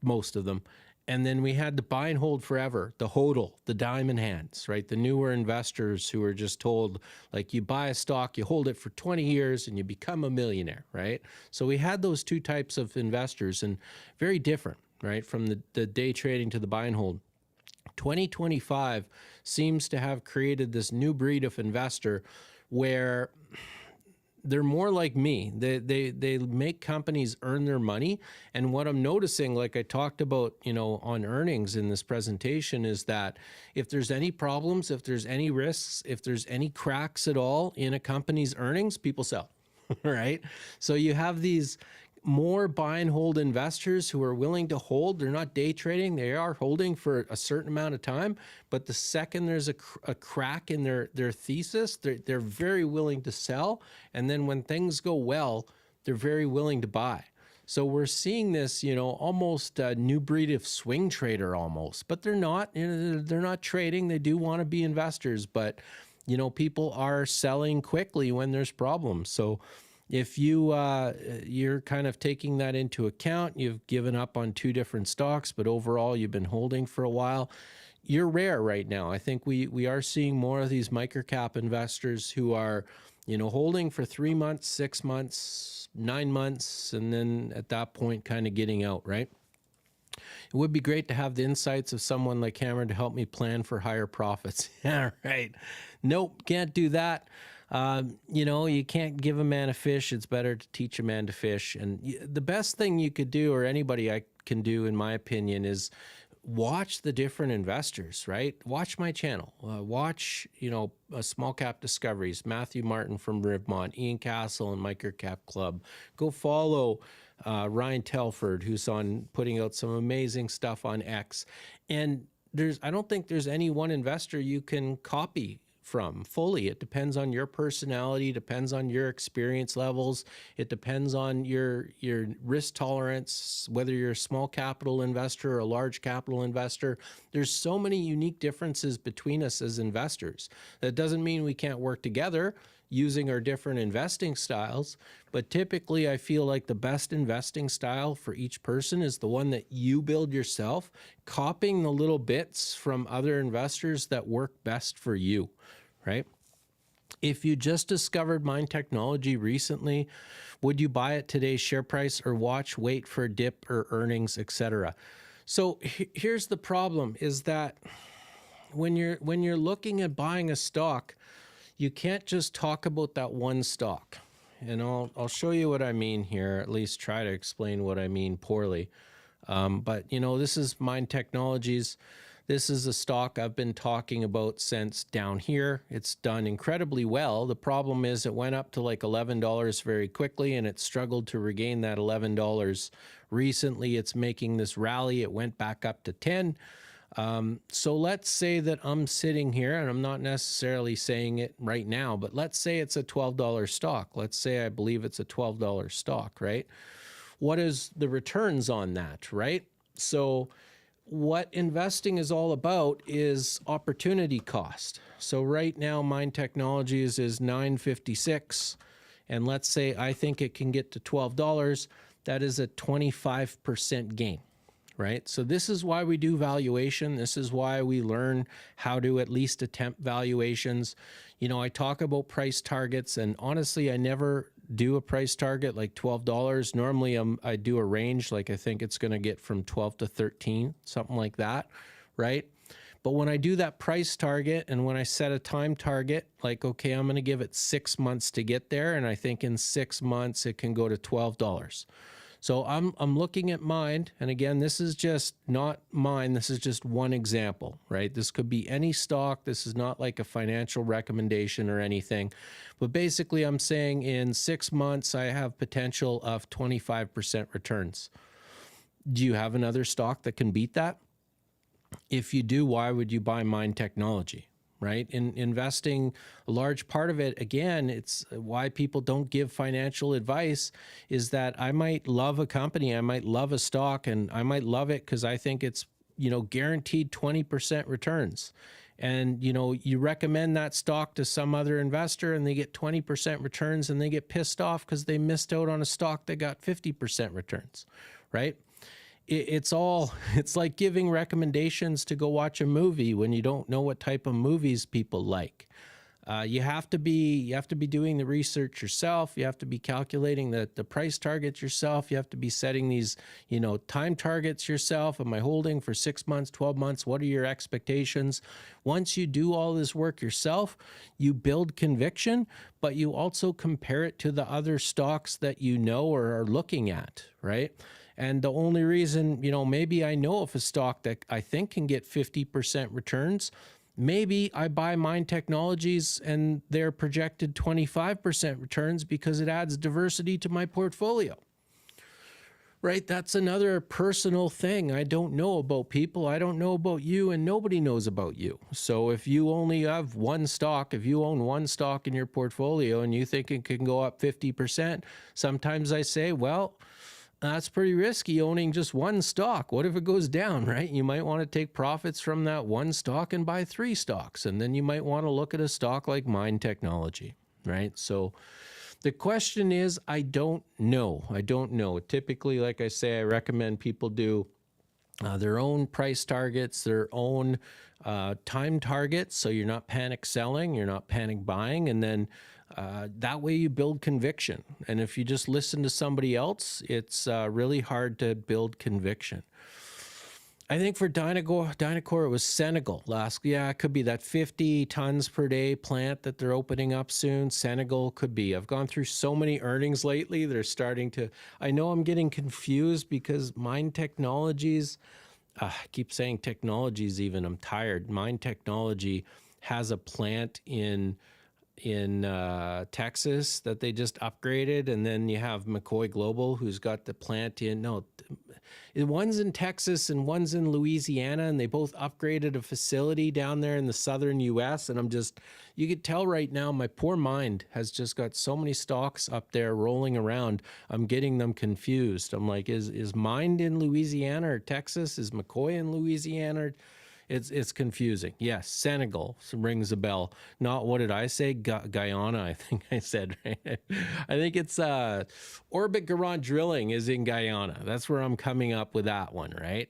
most of them. And then we had the buy and hold forever, the hodl, the diamond hands, right? The newer investors who were just told, like, you buy a stock, you hold it for 20 years and you become a millionaire, right? So we had those 2 types of investors, and very different, right? From the day trading to the buy and hold. 2025 seems to have created this new breed of investor where they're more like me. They make companies earn their money. And what I'm noticing, like I talked about, on earnings in this presentation, is that if there's any problems, if there's any risks, if there's any cracks at all in a company's earnings, people sell, right? So you have these more buy and hold investors who are willing to hold. They're not day trading. They are holding for a certain amount of time. But the second there's a crack in their thesis, they're very willing to sell. And then when things go well, they're very willing to buy. So we're seeing this, almost a new breed of swing trader almost. But they're not. They're not trading. They do want to be investors. But, people are selling quickly when there's problems. So if you're kind of taking that into account, you've given up on 2 different stocks, but overall you've been holding for a while, you're rare right now. I think we are seeing more of these microcap investors who are, holding for 3 months, 6 months, 9 months, and then at that point kind of getting out, right? It would be great to have the insights of someone like Cameron to help me plan for higher profits. Yeah, right. Nope, can't do that. You can't give a man a fish. It's better to teach a man to fish. And the best thing you could do, or anybody I can do, in my opinion, is watch the different investors, right? Watch my channel. Watch, Small Cap Discoveries, Matthew Martin from Rivmont, Ian Castle and Microcap Club. Go follow Ryan Telford, who's putting out some amazing stuff on X. And I don't think there's any one investor you can copy from fully. It depends on your personality, depends on your experience levels, it depends on your risk tolerance, whether you're a small capital investor or a large capital investor. There's so many unique differences between us as investors. That doesn't mean we can't work together using our different investing styles, but typically I feel like the best investing style for each person is the one that you build yourself, copying the little bits from other investors that work best for you, right? If you just discovered Mind Technology recently, would you buy at today's share price or watch, wait for a dip or earnings, etc.? So here's the problem is that when you're looking at buying a stock, you can't just talk about that one stock. And I'll show you what I mean here, at least try to explain what I mean poorly. But this is Mind Technologies. This is a stock I've been talking about since down here. It's done incredibly well. The problem is it went up to like $11 very quickly, and it struggled to regain that $11. Recently, it's making this rally. It went back up to 10. So let's say that I'm sitting here, and I'm not necessarily saying it right now, but let's say it's a $12 stock. Let's say I believe it's a $12 stock, right? What is the returns on that, right? So what investing is all about is opportunity cost. So right now, Mind Technologies is $9.56, and let's say I think it can get to $12. That is a 25% gain. Right? So this is why we do valuation. This is why we learn how to at least attempt valuations. I talk about price targets, and honestly, I never do a price target like $12. Normally, I do a range, like I think it's going to get from 12 to 13, something like that, right? But when I do that price target and when I set a time target, like, okay, I'm going to give it 6 months to get there, and I think in 6 months it can go to $12. So I'm looking at Mind, and again, this is just not mine. This is just one example, right? This could be any stock. This is not like a financial recommendation or anything. But basically, I'm saying in 6 months, I have potential of 25% returns. Do you have another stock that can beat that? If you do, why would you buy Mind Technology? Right? In investing, a large part of it, again, it's why people don't give financial advice is that I might love a company, I might love a stock, and I might love it because I think it's, guaranteed 20% returns. And, you recommend that stock to some other investor and they get 20% returns and they get pissed off because they missed out on a stock that got 50% returns, right? It's like giving recommendations to go watch a movie when you don't know what type of movies people like. You have to be doing the research yourself. You have to be calculating the price targets yourself. You have to be setting these, time targets yourself. Am I holding for 6 months, 12 months? What are your expectations? Once you do all this work yourself, you build conviction, but you also compare it to the other stocks that you know or are looking at, right? And the only reason, maybe I know of a stock that I think can get 50% returns. Maybe I buy Mind Technologies and they're projected 25% returns because it adds diversity to my portfolio. Right? That's another personal thing. I don't know about people. I don't know about you, and nobody knows about you. So if you only have one stock, if you own one stock in your portfolio and you think it can go up 50%, sometimes I say, well, that's pretty risky owning just one stock. What if it goes down, right? You might want to take profits from that one stock and buy 3 stocks. And then you might want to look at a stock like Mind Technology, right? So the question is, I don't know. I don't know. Typically, like I say, I recommend people do their own price targets, their own time targets. So you're not panic selling, you're not panic buying. And then that way you build conviction. And if you just listen to somebody else, it's really hard to build conviction. I think for Dynacor, it was Senegal it could be that 50 tons per day plant that they're opening up soon. Senegal could be. I've gone through so many earnings lately. They're starting to, I know I'm getting confused because Mind Technologies, I keep saying technologies even, I'm tired. Mind Technology has a plant in Texas that they just upgraded, and then you have McCoy Global, who's got the plant one's in Texas and one's in Louisiana, and they both upgraded a facility down there in the southern U.S. And you could tell right now, my poor mind has just got so many stocks up there rolling around. I'm getting them confused. I'm like, is Mind in Louisiana or Texas? Is McCoy in Louisiana? It's confusing. Yes, Senegal rings a bell. Not, what did I say? Guyana, I think I said, right? I think it's Orbit Garant Drilling is in Guyana. That's where I'm coming up with that one, right?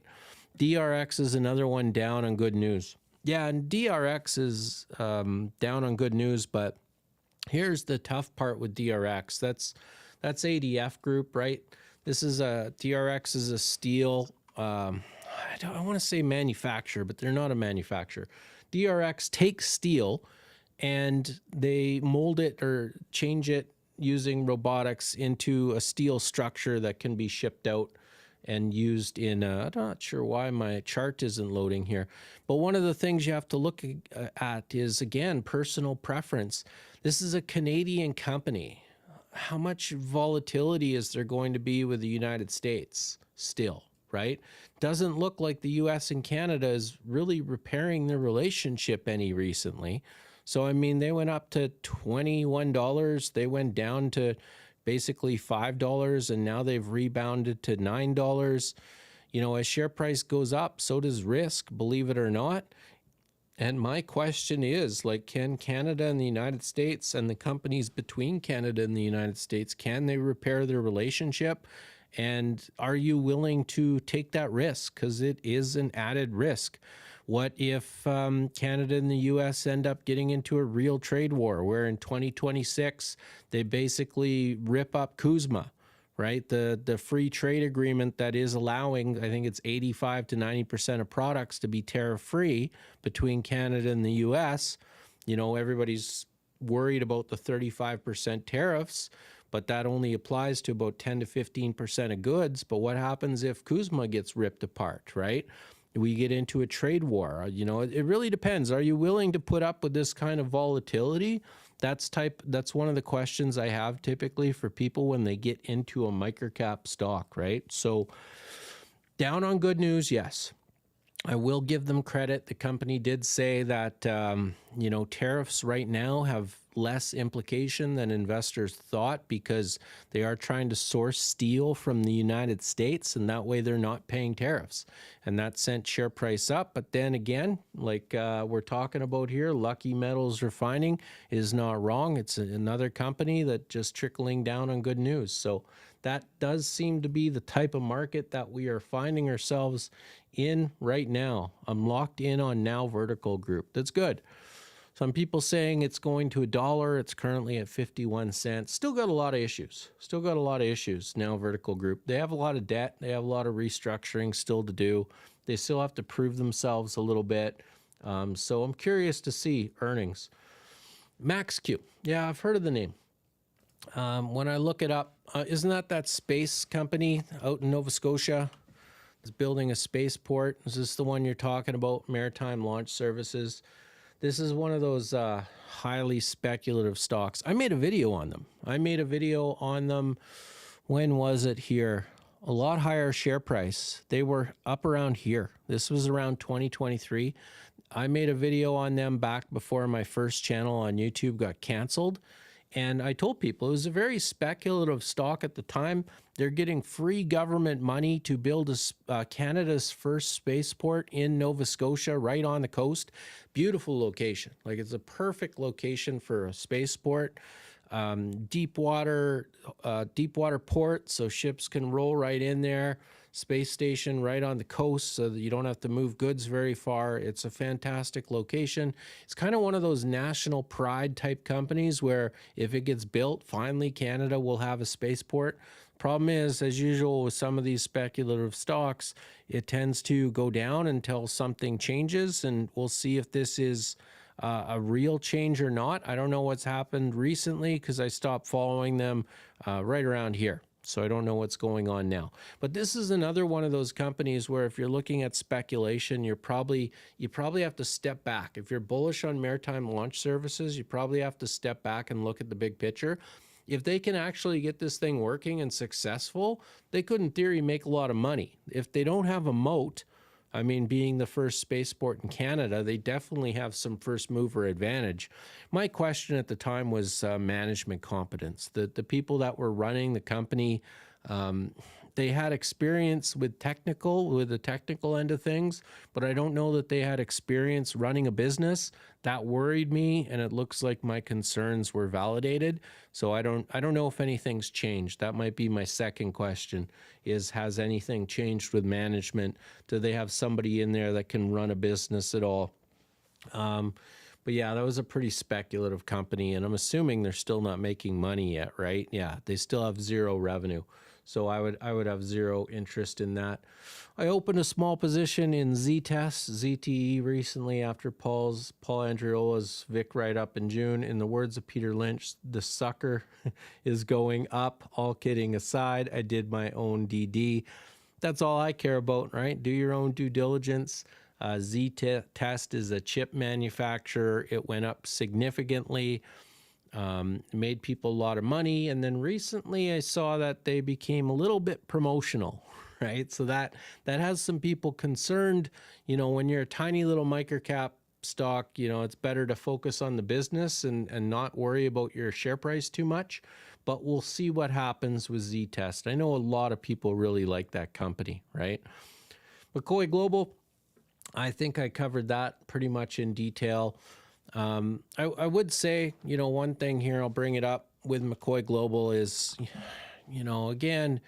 DRX is another one down on good news. Yeah, and DRX is down on good news, but here's the tough part with DRX. That's ADF Group, right? This is a DRX is a steel. I want to say manufacturer, but they're not a manufacturer. DRX takes steel and they mold it or change it using robotics into a steel structure that can be shipped out and used in, I'm not sure why my chart isn't loading here, but one of the things you have to look at is, again, personal preference. This is a Canadian company. How much volatility is there going to be with the United States still, right? Doesn't look like the US and Canada is really repairing their relationship any recently. So, I mean, they went up to $21. They went down to basically $5, and now they've rebounded to $9. You know, as share price goes up, so does risk, believe it or not. And my question is, like, can Canada and the United States and the companies between Canada and the United States, can they repair their relationship? And are you willing to take that risk? Because it is an added risk. What if Canada and the U.S. end up getting into a real trade war where in 2026 they basically rip up CUSMA, right? The free trade agreement that is allowing, I think it's 85 to 90% of products to be tariff-free between Canada and the U.S. You know, everybody's worried about the 35% tariffs, but that only applies to about 10 to 15% of goods. But what happens if CUSMA gets ripped apart, right? We get into a trade war. You know, it really depends. Are you willing to put up with this kind of volatility? That's one of the questions I have typically for people when they get into a microcap stock, right? So down on good news, yes. I will give them credit. The company did say that, you know, tariffs right now have less implication than investors thought because they are trying to source steel from the United States, and that way they're not paying tariffs. And that sent share price up. But then again, like we're talking about here, Lucky Metals Refining is not wrong. It's another company that just trickling down on good news. So that does seem to be the type of market that we are finding ourselves in right now. I'm locked in on Now Vertical Group. That's good. Some people saying it's going to $1. It's currently at 51 cents. Still got a lot of issues. Now Vertical Group. They have a lot of debt. They have a lot of restructuring still to do. They still have to prove themselves a little bit. So I'm curious to see earnings. MaxQ. Yeah, I've heard of the name. When I look it up, isn't that space company out in Nova Scotia? It's building a spaceport. Is this the one you're talking about? Maritime Launch Services. This is one of those highly speculative stocks. I made a video on them. When was it here? A lot higher share price. They were up around here. This was around 2023. I made a video on them back before my first channel on YouTube got canceled. And I told people it was a very speculative stock at the time. They're getting free government money to build Canada's first spaceport in Nova Scotia, right on the coast. Beautiful location. Like, it's a perfect location for a spaceport. Deep water port, so ships can roll right in there. Space station right on the coast so that you don't have to move goods very far. It's a fantastic location. It's kind of one of those national pride type companies where if it gets built, finally Canada will have a spaceport. Problem is, as usual with some of these speculative stocks, it tends to go down until something changes, and we'll see if this is a real change or not. I don't know what's happened recently because I stopped following them right around here. So I don't know what's going on now. But this is another one of those companies where if you're looking at speculation, you probably have to step back. If you're bullish on Maritime Launch Services, you probably have to step back and look at the big picture. If they can actually get this thing working and successful, they could in theory make a lot of money. If they don't have a moat, I mean, being the first spaceport in Canada, they definitely have some first mover advantage. My question at the time was management competence. The people that were running the company, they had experience with the technical end of things, but I don't know that they had experience running a business. That worried me, and it looks like my concerns were validated. So I don't know if anything's changed. That might be my second question, is has anything changed with management? Do they have somebody in there that can run a business at all? Um, but yeah, that was a pretty speculative company, and I'm assuming they're still not making money yet, right? Yeah, they still have zero revenue. So I would have zero interest in that. I opened a small position in ZTE recently after Paul Andreola's Vic write-up in June. In the words of Peter Lynch, the sucker is going up. All kidding aside, I did my own DD. That's all I care about, right? Do your own due diligence. Z-Test is a chip manufacturer. It went up significantly, made people a lot of money. And then recently I saw that they became a little bit promotional, right? So that has some people concerned. You know, when you're a tiny little microcap stock, you know, it's better to focus on the business and not worry about your share price too much. But we'll see what happens with Z-Test. I know a lot of people really like that company, right? McCoy Global, I think I covered that pretty much in detail. I would say, you know, one thing here, I'll bring it up with McCoy Global is, you know, again,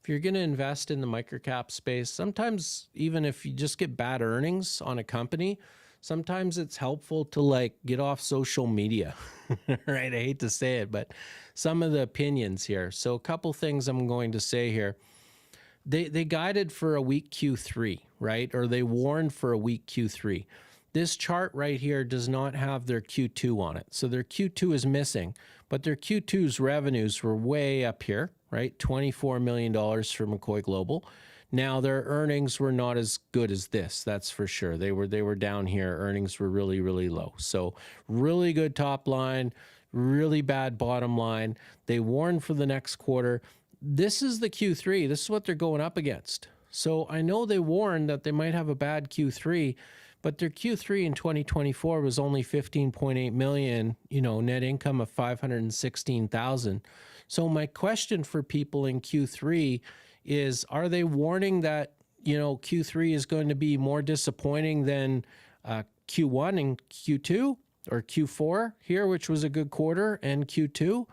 if you're going to invest in the microcap space, sometimes even if you just get bad earnings on a company, sometimes it's helpful to like get off social media, right? I hate to say it, but some of the opinions here. So a couple things I'm going to say here. They guided for a weak Q3, right? Or they warned for a weak Q3. This chart right here does not have their Q2 on it. So their Q2 is missing, but their Q2's revenues were way up here, right? $24 million for McCoy Global. Now their earnings were not as good as this, that's for sure. They were down here. Earnings were really, really low. So really good top line, really bad bottom line. They warned for the next quarter. This is the Q3. This is what they're going up against. So I know they warned that they might have a bad Q3, but their Q3 in 2024 was only 15.8 million, you know, net income of 516,000. So my question for people in Q3 is, are they warning that, you know, Q3 is going to be more disappointing than Q1 and Q2 or Q4 here, which was a good quarter, and Q2?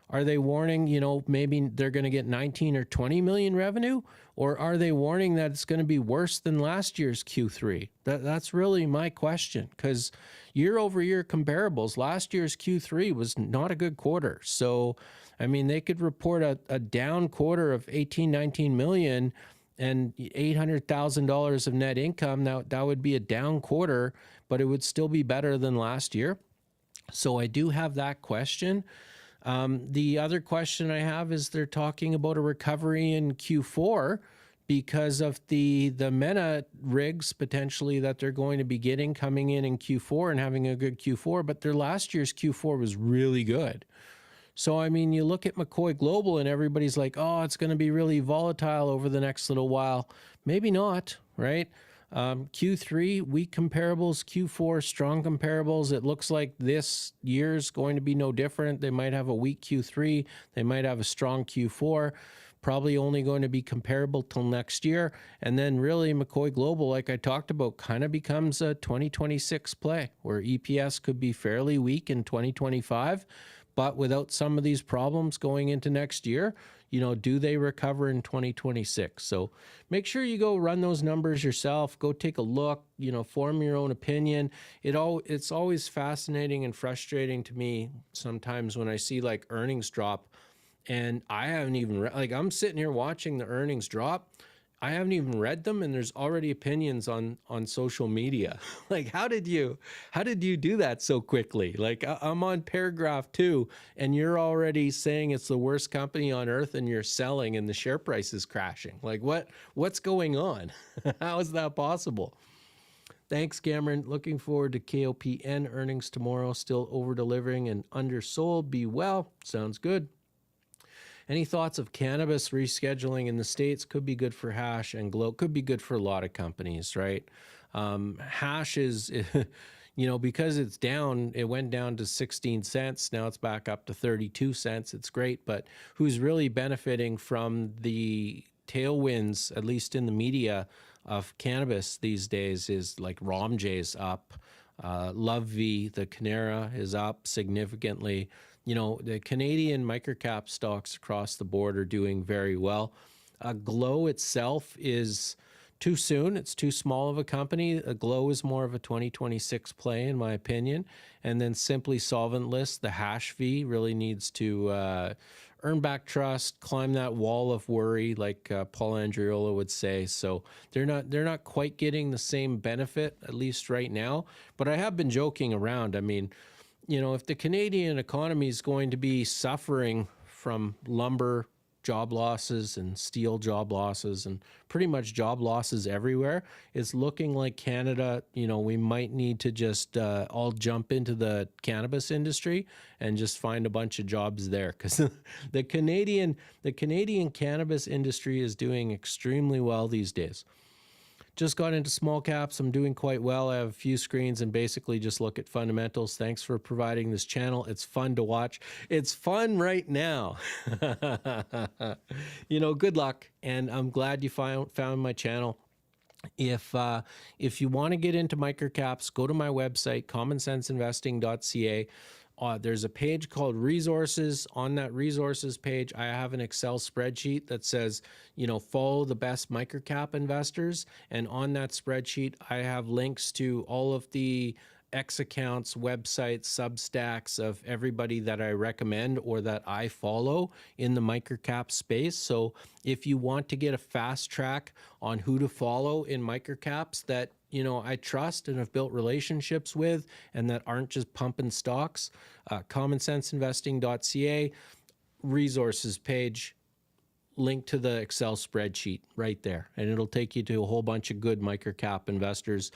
Are they warning, you know, maybe they're going to get 19 or 20 million revenue? Or are they warning that it's going to be worse than last year's Q3? That's really my question, because year over year comparables, last year's Q3 was not a good quarter. So, I mean, they could report a down quarter of 18, 19 million and $800,000 of net income. Now, that would be a down quarter, but it would still be better than last year. So I do have that question. The other question I have is they're talking about a recovery in Q4 because of the MENA rigs potentially that they're going to be getting coming in Q4 and having a good Q4, but their last year's Q4 was really good. So, I mean, you look at McCoy Global and everybody's like, oh, it's going to be really volatile over the next little while. Maybe not, right? Q3, weak comparables, Q4, strong comparables. It looks like this year's going to be no different. They might have a weak Q3. They might have a strong Q4. Probably only going to be comparable till next year. And then really McCoy Global, like I talked about, kind of becomes a 2026 play where EPS could be fairly weak in 2025. But without some of these problems going into next year, you know, do they recover in 2026? So make sure you go run those numbers yourself. Go take a look, you know, form your own opinion. It's always fascinating and frustrating to me sometimes when I see like earnings drop and I haven't even like I'm sitting here watching the earnings drop. I haven't even read them and there's already opinions on social media. Like, how did you do that so quickly? Like I'm on paragraph 2 and you're already saying it's the worst company on earth and you're selling and the share price is crashing. Like what's going on? How is that possible? Thanks, Cameron. Looking forward to KOPN earnings tomorrow. Still over delivering and undersold. Be well. Sounds good. Any thoughts of cannabis rescheduling in the States? Could be good for hash and glow. Could be good for a lot of companies, right? Hash is, you know, because it's down, it went down to 16 cents. Now it's back up to 32 cents. It's great. But who's really benefiting from the tailwinds, at least in the media, of cannabis these days is like Romjay's up. Love V, the Canara, is up significantly. You know, the Canadian microcap stocks across the board are doing very well. Glow itself is too soon. It's too small of a company. A Glow is more of a 2026 play, in my opinion. And then Simply Solventless, the hash fee really needs to earn back trust, climb that wall of worry, like Paul Andreola would say. So they're not quite getting the same benefit, at least right now. But I have been joking around. I mean, if the Canadian economy is going to be suffering from lumber job losses and steel job losses and pretty much job losses everywhere, it's looking like Canada, we might need to just all jump into the cannabis industry and just find a bunch of jobs there, because the Canadian cannabis industry is doing extremely well these days. Just got into small caps. I'm doing quite well. I have a few screens and basically just look at fundamentals. Thanks for providing this channel. It's fun to watch. It's fun right now. Good luck. And I'm glad you found my channel. If you want to get into microcaps, go to my website, commonsenseinvesting.ca. There's a page called resources. On that resources page, I have an Excel spreadsheet that says, follow the best microcap investors. And on that spreadsheet, I have links to all of the X accounts, websites, Substacks of everybody that I recommend or that I follow in the microcap space. So if you want to get a fast track on who to follow in microcaps that I trust and have built relationships with and that aren't just pumping stocks, commonsenseinvesting.ca, resources page, link to the Excel spreadsheet right there. And it'll take you to a whole bunch of good microcap investors.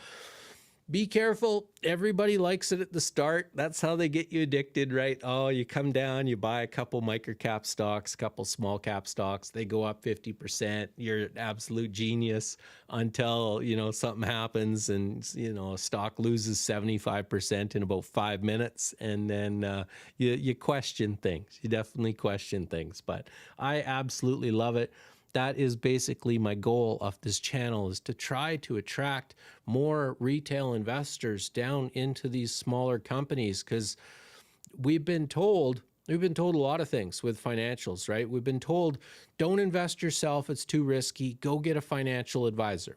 Be careful. Everybody likes it at the start. That's how they get you addicted, right? Oh, you come down, you buy a couple microcap stocks, a couple small cap stocks. They go up 50%. You're an absolute genius until, something happens and, a stock loses 75% in about 5 minutes. And then you question things. You definitely question things. But I absolutely love it. That is basically my goal of this channel, is to try to attract more retail investors down into these smaller companies, because we've been told a lot of things with financials, right? We've been told, don't invest yourself. It's too risky. Go get a financial advisor.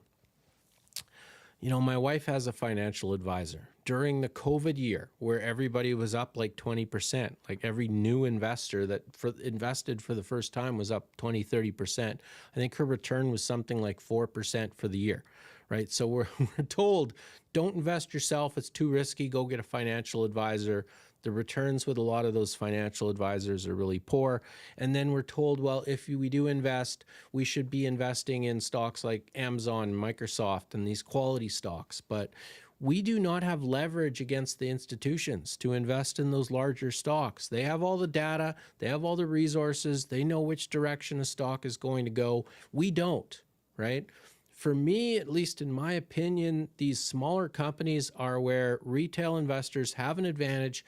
My wife has a financial advisor. During the COVID year, where everybody was up like 20%, like every new investor that invested for the first time was up 20, 30%. I think her return was something like 4% for the year, right? So we're told, don't invest yourself. It's too risky. Go get a financial advisor. The returns with a lot of those financial advisors are really poor. And then we're told, well, if we do invest, we should be investing in stocks like Amazon, Microsoft, and these quality stocks. But we do not have leverage against the institutions to invest in those larger stocks. They have all the data. They have all the resources. They know which direction a stock is going to go. We don't, right? For me, at least in my opinion, these smaller companies are where retail investors have an advantage.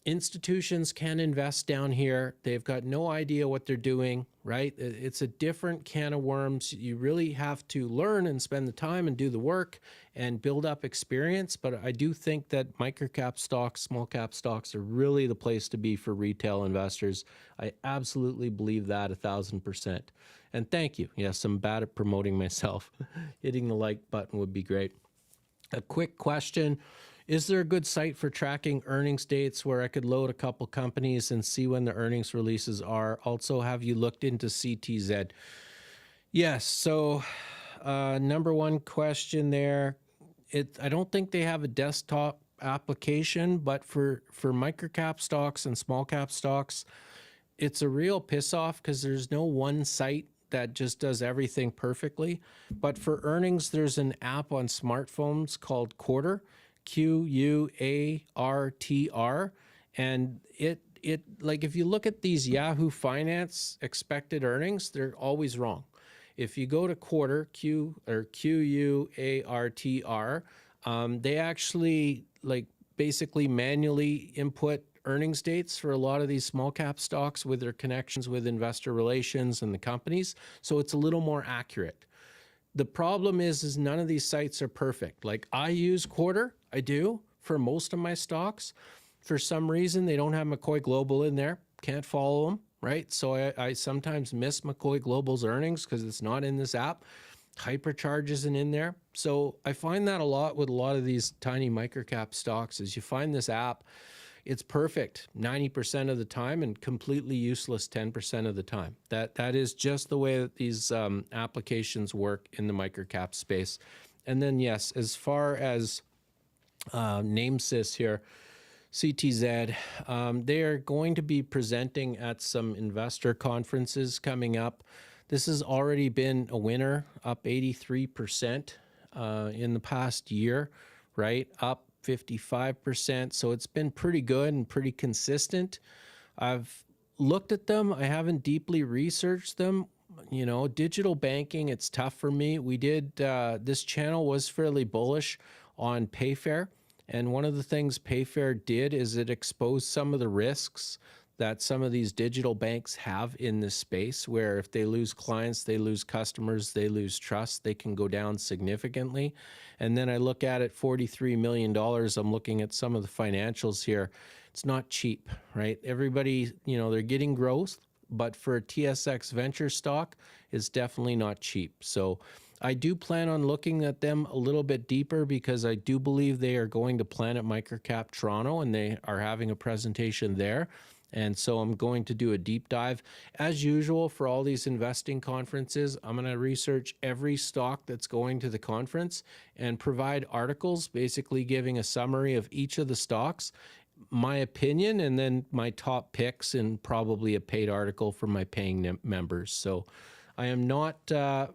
Institutions can invest down here. They've got no idea what they're doing, right? It's a different can of worms. You really have to learn and spend the time and do the work and build up experience. But I do think that microcap stocks, small cap stocks are really the place to be for retail investors. I absolutely believe that 1,000%. And thank you. Yes, I'm bad at promoting myself. Hitting the like button would be great. A quick question. Is there a good site for tracking earnings dates where I could load a couple companies and see when the earnings releases are? Also, have you looked into CTZ? Yes. So number one question there. I don't think they have a desktop application, but for microcap stocks and small cap stocks, it's a real piss off because there's no one site that just does everything perfectly. But for earnings, there's an app on smartphones called Quarter. Quartr, and it like if you look at these Yahoo Finance expected earnings, they're always wrong. If you go to Quarter, Quartr, they actually basically manually input earnings dates for a lot of these small cap stocks with their connections with investor relations and the companies, so it's a little more accurate. The problem is none of these sites are perfect. Like I use Quarter, I do, for most of my stocks. For some reason, they don't have McCoy Global in there. Can't follow them, right? So I sometimes miss McCoy Global's earnings because it's not in this app. hypercharge isn't in there. So I find that a lot with a lot of these tiny microcap stocks is you find this app, it's perfect 90% of the time and completely useless 10% of the time. That is just the way that these applications work in the microcap space. And then yes, as far as Namesys here, CTZ, they are going to be presenting at some investor conferences coming up. This has already been a winner, up 83% in the past year, right? Up 55%. So it's been pretty good and pretty consistent. I've looked at them. I haven't deeply researched them. You know, digital banking, it's tough for me. We did, this channel was fairly bullish on Payfair. And one of the things Payfair did is it exposed some of the risks that some of these digital banks have in this space, where if they lose clients, they lose customers, they lose trust, they can go down significantly. And then I look at it, $43 million. I'm looking at some of the financials here. It's not cheap, right? Everybody, you know, they're getting growth, but for a TSX venture stock, it's definitely not cheap. So I do plan on looking at them a little bit deeper because I do believe they are going to Planet Microcap Toronto and they are having a presentation there. And so I'm going to do a deep dive. As usual, for all these investing conferences, I'm going to research every stock that's going to the conference and provide articles, basically giving a summary of each of the stocks, my opinion, and then my top picks, and probably a paid article for my paying members. So I am not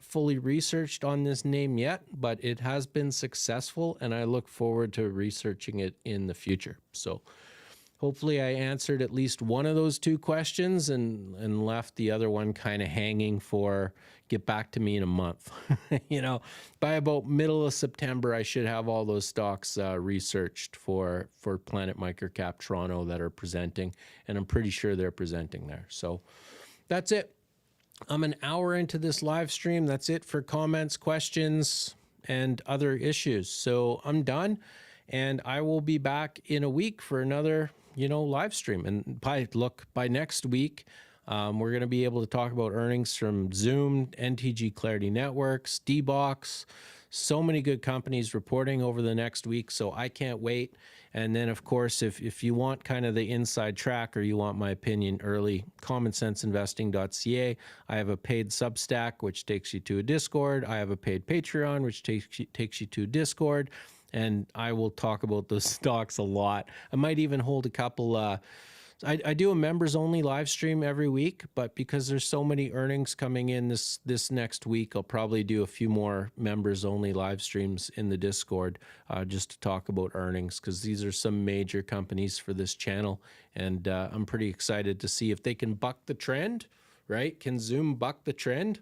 fully researched on this name yet, but it has been successful, and I look forward to researching it in the future. So hopefully I answered at least one of those two questions and left the other one kind of hanging for get back to me in a month. You know, by about middle of September, I should have all those stocks researched for Planet Microcap Toronto that are presenting, and I'm pretty sure they're presenting there. So that's it. I'm an hour into this live stream. That's it for comments, questions, and other issues. So I'm done, and I will be back in a week for another, you know, live stream. And by next week, we're going to be able to talk about earnings from Zoom, NTG Clarity Networks, D-Box, so many good companies reporting over the next week. So I can't wait. And then, of course, if you want kind of the inside track or you want my opinion early, commonsenseinvesting.ca. I have a paid Substack, which takes you to a Discord. I have a paid Patreon, which takes you to Discord. And I will talk about those stocks a lot. I might even hold a couple. I do a members only live stream every week, but because there's so many earnings coming in this next week, I'll probably do a few more members only live streams in the Discord just to talk about earnings, because these are some major companies for this channel, and I'm pretty excited to see if they can buck the trend, right? Can Zoom buck the trend?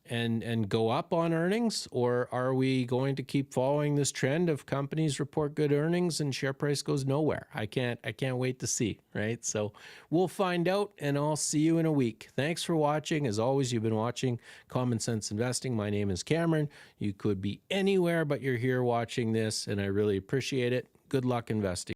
And go up on earnings, or are we going to keep following this trend of companies report good earnings and share price goes nowhere? I can't wait to see, right? So we'll find out, and I'll see you in a week. Thanks for watching. As always, you've been watching Common Sense Investing. My name is Cameron. You could be anywhere, but you're here watching this, and I really appreciate it. Good luck investing.